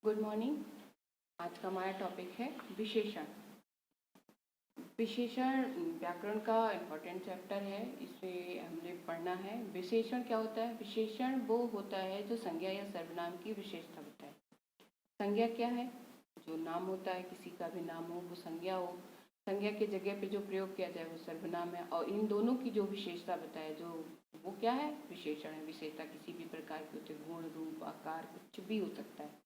Good morning. आज का हमारा टॉपिक है विशेषण। विशेषण व्याकरण का इम्पोर्टेंट चैप्टर है, इसे हमने पढ़ना है। विशेषण क्या होता है? विशेषण वो होता है जो संज्ञा या सर्वनाम की विशेषता बताए। संज्ञा क्या है? जो नाम होता है, किसी का भी नाम हो वो संज्ञा हो। संज्ञा के जगह पे जो प्रयोग किया जाए वो सर्वनाम है। और इन दोनों की जो विशेषता बताए जो वो क्या है? विशेषण है। विशेषता किसी भी प्रकार की होती है, गुण, रूप, आकार, कुछ भी हो सकता है।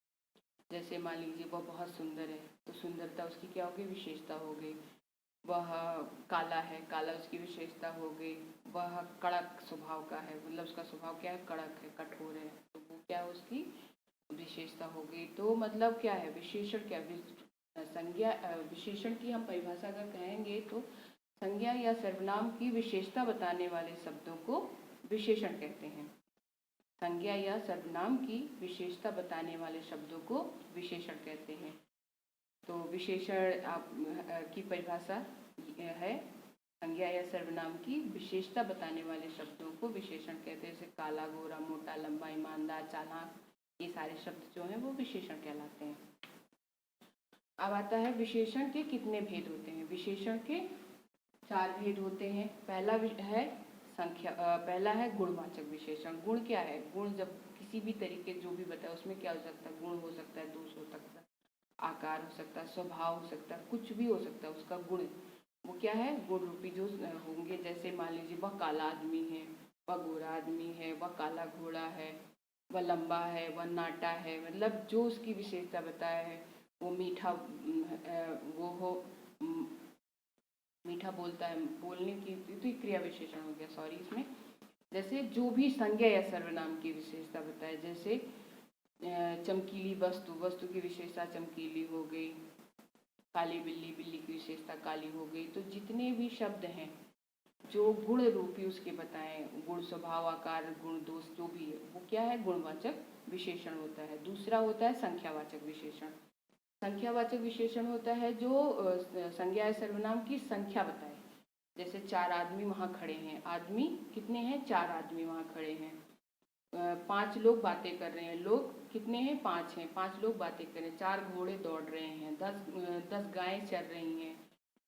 जैसे मान लीजिए वह बहुत सुंदर है तो सुंदरता उसकी क्या होगी? विशेषता हो गई। वह काला है, काला उसकी विशेषता हो गई। वह कड़क स्वभाव का है, मतलब उसका स्वभाव क्या है? कड़क है, कठोर है, तो वो क्या है? उसकी विशेषता हो गई। तो मतलब क्या है विशेषण? क्या संज्ञा विशेषण की हम परिभाषा अगर कहेंगे तो संज्ञा या सर्वनाम की विशेषता बताने वाले शब्दों को विशेषण कहते हैं। संज्ञा या सर्वनाम की विशेषता बताने वाले शब्दों को विशेषण कहते हैं। तो विशेषण की परिभाषा है, संज्ञा या सर्वनाम की विशेषता बताने वाले शब्दों को विशेषण कहते हैं। जैसे काला, गोरा, मोटा, लंबा, ईमानदार, चालाक, ये सारे शब्द जो हैं वो विशेषण कहलाते हैं। अब आता है विशेषण के कितने भेद होते हैं। विशेषण के 4 भेद होते हैं। पहला है पहला है गुणवाचक विशेषण। गुण क्या है? गुण जब किसी भी तरीके जो भी बताए उसमें क्या हो सकता है? गुण हो सकता है, दोष हो सकता है, आकार हो सकता है, स्वभाव हो सकता है, कुछ भी हो सकता है। उसका गुण वो क्या है? गुण रूपी जो होंगे। जैसे मान लीजिए वह काला आदमी है, वह गोरा आदमी है, वह काला घोड़ा है, वह लंबा है, वह नाटा है, मतलब जो उसकी विशेषता बताया है। वो मीठा वो हो मीठा बोलता है, बोलने की तो क्रिया विशेषण हो गया, सॉरी इसमें। जैसे जो भी संज्ञा या सर्वनाम की विशेषता बताए, जैसे चमकीली वस्तु, वस्तु की विशेषता चमकीली हो गई। काली बिल्ली, बिल्ली की विशेषता काली हो गई। तो जितने भी शब्द हैं जो गुण रूपी उसके बताएं, गुण, स्वभाव, आकार, गुण, दोष, जो भी है वो क्या है? गुणवाचक विशेषण होता है। दूसरा होता है संख्यावाचक विशेषण। संख्यावाचक विशेषण होता है जो संज्ञा या सर्वनाम की संख्या बताए। जैसे 4 आदमी वहाँ खड़े हैं। आदमी कितने हैं? 4 आदमी वहाँ खड़े हैं। 5 लोग बातें कर रहे हैं। लोग कितने हैं? 5 हैं। 5 लोग बातें कर रहे हैं। 4 घोड़े दौड़ रहे हैं। 10 गायें चर रही हैं।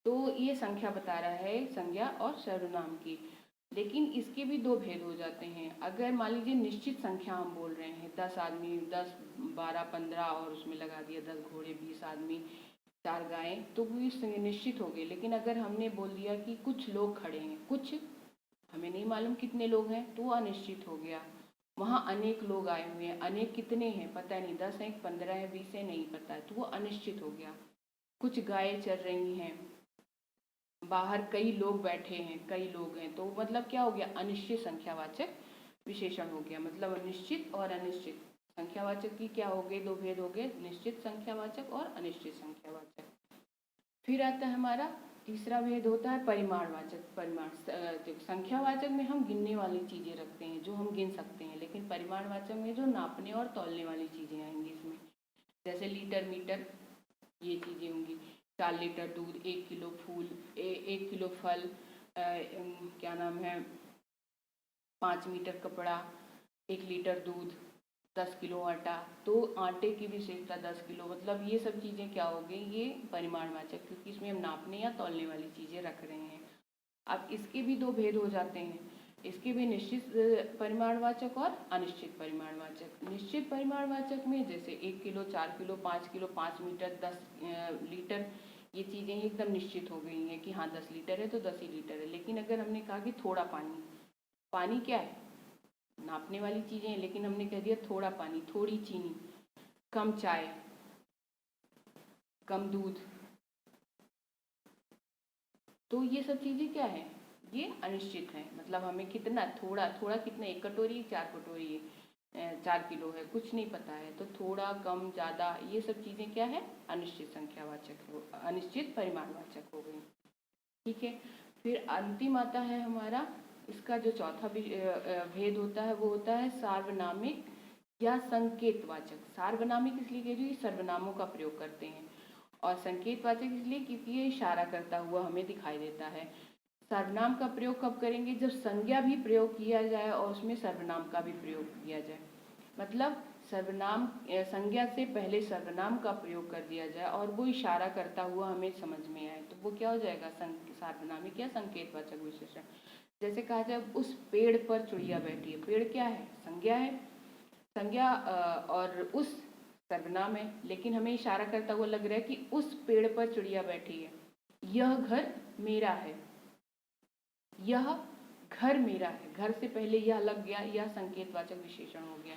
तो ये संख्या बता रहा है संज्ञा और सर्वनाम की। लेकिन इसके भी 2 भेद हो जाते हैं। अगर मान लीजिए निश्चित संख्या हम बोल रहे हैं, 10 आदमी, 10, 12, 15 और उसमें लगा दिया 10 घोड़े, 20 आदमी, 4 गायें, तो वो निश्चित हो गए। लेकिन अगर हमने बोल दिया कि कुछ लोग खड़े हैं, कुछ, हमें नहीं मालूम कितने लोग हैं, तो वो अनिश्चित हो गया। वहाँ अनेक लोग आए हुए हैं, अनेक कितने हैं पता नहीं, 10 हैं, 15 है, 20 है, नहीं पता है, तो वो अनिश्चित हो गया। कुछ गायें चर रही हैं, बाहर कई लोग बैठे हैं, कई लोग हैं, तो मतलब क्या हो गया? अनिश्चित संख्यावाचक विशेषण हो गया। मतलब निश्चित और अनिश्चित संख्यावाचक की क्या हो गए? 2 भेद हो गए, निश्चित संख्यावाचक और अनिश्चित संख्यावाचक। फिर आता है हमारा तीसरा भेद होता है परिमाणवाचक। परिमाण संख्यावाचक में हम गिनने वाली चीजें रखते हैं जो हम गिन सकते हैं, लेकिन परिमाणवाचक में जो नापने और तौलने वाली चीजें आएंगी इसमें। जैसे लीटर, मीटर, ये चीजें होंगी। 4 लीटर दूध, 1 किलो फूल, 1 किलो फल, क्या नाम है, 5 मीटर कपड़ा, 1 लीटर दूध, 10 किलो आटा। तो आटे की विशेषता 10 किलो, मतलब ये सब चीज़ें क्या हो गई? ये परिमाणवाचक, क्योंकि इसमें हम नापने या तौलने वाली चीज़ें रख रहे हैं। अब इसके भी 2 भेद हो जाते हैं। इसके भी निश्चित परिमाणवाचक और अनिश्चित परिमाणवाचक। निश्चित परिमाणवाचक में जैसे 1 kilo, 4 kilo, 5 kilo, 5 metre, 10 litre, ये चीज़ें एकदम निश्चित हो गई हैं कि हाँ 10 लीटर है तो 10 ही लीटर है। लेकिन अगर हमने कहा कि थोड़ा पानी, पानी क्या है? नापने वाली चीज़ें हैं, लेकिन हमने कह दिया थोड़ा पानी, थोड़ी चीनी, कम चाय, कम दूध, तो ये सब चीज़ें क्या है? ये अनिश्चित है। मतलब हमें कितना, थोड़ा, थोड़ा कितना, 1 कटोरी, 4 कटोरी, 4 किलो है, कुछ नहीं पता है, तो थोड़ा, कम, ज़्यादा, ये सब चीज़ें क्या है? अनिश्चित संख्यावाचक हो, अनिश्चित परिमाणवाचक हो गई। ठीक है। फिर अंतिम आता है हमारा, इसका जो चौथा भेद होता है वो होता है सार्वनामिक या संकेतवाचक। सार्वनामिक इसलिए कह रही हूँ, सर्वनामों का प्रयोग करते हैं, और संकेतवाचक इसलिए क्योंकि ये इशारा करता हुआ हमें दिखाई देता है। सर्वनाम का प्रयोग कब करेंगे? जब संज्ञा भी प्रयोग किया जाए और उसमें सर्वनाम का भी प्रयोग किया जाए। मतलब सर्वनाम संज्ञा से पहले सर्वनाम का प्रयोग कर दिया जाए और वो इशारा करता हुआ हमें समझ में आए, तो वो क्या हो जाएगा, सार्वनामिक या संकेतवाचक विशेषण। जैसे कहा जाए उस पेड़ पर चिड़िया बैठी है, पेड़ क्या है, संज्ञा है, संज्ञा और उस सर्वनाम है, लेकिन हमें इशारा करता हुआ लग रहा है कि उस पेड़ पर चिड़िया बैठी है। यह घर मेरा है, यह घर मेरा है, घर से पहले यह लग गया, यह संकेतवाचक विशेषण हो गया।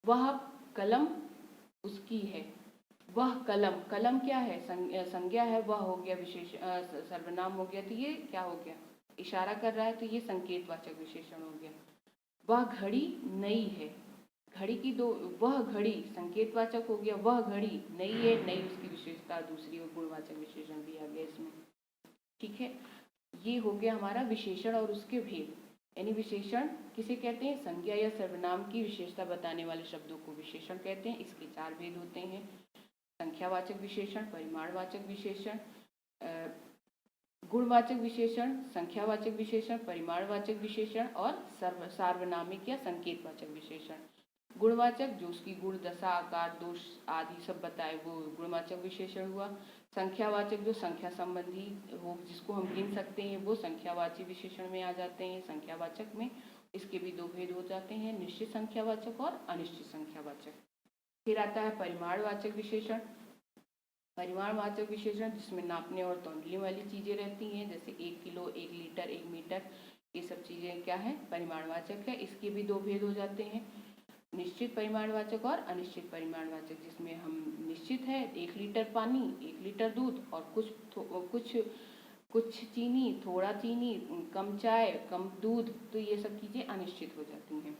वह कलम उसकी है, वह कलम, कलम क्या है, संज्ञा है, वह हो गया विशेष सर्वनाम हो गया, तो ये क्या हो गया, इशारा कर रहा है, तो ये संकेतवाचक विशेषण हो गया। वह घड़ी नई है, घड़ी की दो, वह घड़ी संकेतवाचक हो गया, वह घड़ी नई है, नई उसकी विशेषता दूसरी और गुणवाचक विशेषण भी आ गया इसमें। ठीक है, ये हो गया हमारा विशेषण और उसके भेद। यानी विशेषण किसे कहते हैं, संज्ञा या सर्वनाम की विशेषता बताने वाले शब्दों को विशेषण कहते हैं। इसके 4 भेद होते हैं, संख्यावाचक विशेषण, परिमाणवाचक विशेषण, गुणवाचक विशेषण, संख्यावाचक विशेषण, परिमाणवाचक विशेषण और सार्वनामिक या संकेतवाचक विशेषण। गुणवाचक जो उसकी गुण, दशा, आकार, दोष आदि सब बताए वो गुणवाचक विशेषण हुआ। संख्यावाचक जो संख्या संबंधी हो, जिसको हम गिन सकते हैं, वो संख्यावाची विशेषण में आ जाते हैं। संख्यावाचक में इसके भी 2 भेद हो जाते हैं, निश्चित संख्यावाचक और अनिश्चित संख्यावाचक। फिर आता है परिमाणवाचक विशेषण। परिमाणवाचक विशेषण जिसमें नापने और तौलने वाली चीजें रहती हैं, जैसे 1 किलो, 1 लीटर, 1 मीटर, ये सब चीजें क्या है, परिमाणवाचक है। इसके भी 2 भेद हो जाते हैं, निश्चित परिमाणवाचक और अनिश्चित परिमाणवाचक, जिसमें हम निश्चित है 1 लीटर पानी, 1 लीटर दूध और कुछ चीनी, थोड़ा चीनी, कम चाय, कम दूध, तो ये सब चीजें अनिश्चित हो जाती हैं,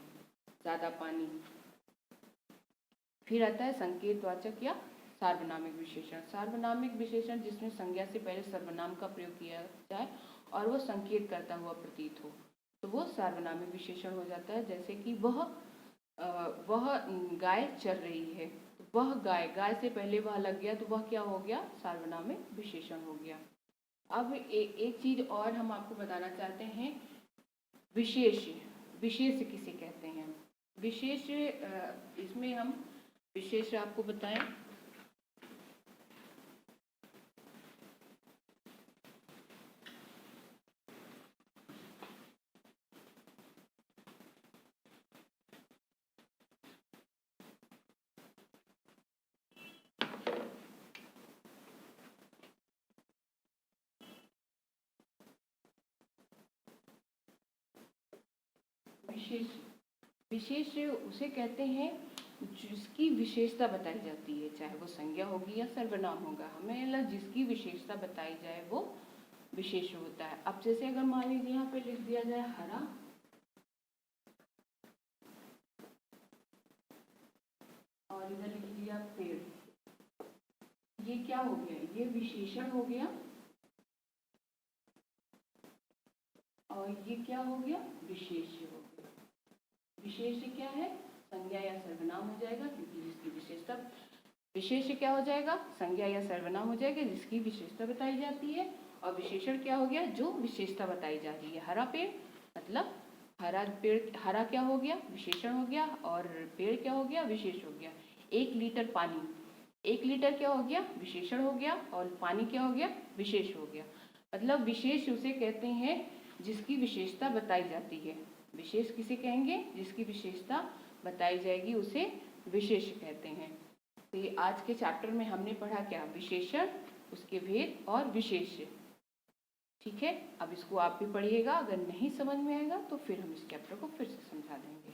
ज्यादा पानी। फिर आता है संकेतवाचक या सार्वनामिक विशेषण। सार्वनामिक विशेषण जिसमें संज्ञा से पहले सर्वनाम का प्रयोग किया जाए और वो संकेत करता हुआ प्रतीत हो, तो वो सार्वनामिक विशेषण हो जाता है। जैसे कि वह गाय चर रही है, तो वह गाय, गाय से पहले वह लग गया, तो वह क्या हो गया, सार्वनामिक विशेषण हो गया। अब एक चीज और हम आपको बताना चाहते हैं, विशेष। विशेष किसे कहते हैं, विशेष, इसमें हम विशेष आपको बताएं, विशेष, विशेष उसे कहते हैं जिसकी विशेषता बताई जाती है, चाहे वो संज्ञा होगी या सर्वनाम होगा, हमें जिसकी विशेषता बताई जाए वो विशेष होता है। अब जैसे अगर मान लीजिए यहाँ पे लिख दिया जाए हरा, और इधर लिख दिया पेड़, ये क्या हो गया, ये विशेषण हो गया, और ये क्या हो गया, विशेष्य हो गया। विशेष्य क्या है, संज्ञा या सर्वनाम हो जाएगा, क्योंकि जिसकी विशेषता, विशेष्य क्या हो जाएगा, संज्ञा या सर्वनाम हो जाएगा जिसकी विशेषता बताई जाती है। और विशेषण क्या हो गया, जो विशेषता बताई जा रही है। हरा पेड़ मतलब हरा पेड़, हरा क्या हो गया, विशेषण हो गया, और पेड़ क्या हो गया, विशेष हो गया। 1 लीटर पानी, 1 लीटर क्या हो गया, विशेषण हो गया, और पानी क्या हो गया, विशेष हो गया। मतलब विशेष उसे कहते हैं जिसकी विशेषता बताई जाती है। विशेष किसे कहेंगे, जिसकी विशेषता बताई जाएगी उसे विशेष कहते हैं। तो ये आज के चैप्टर में हमने पढ़ा क्या, विशेषण, उसके भेद और विशेष्य। ठीक है, अब इसको आप भी पढ़िएगा, अगर नहीं समझ में आएगा तो फिर हम इस चैप्टर को फिर से समझा देंगे।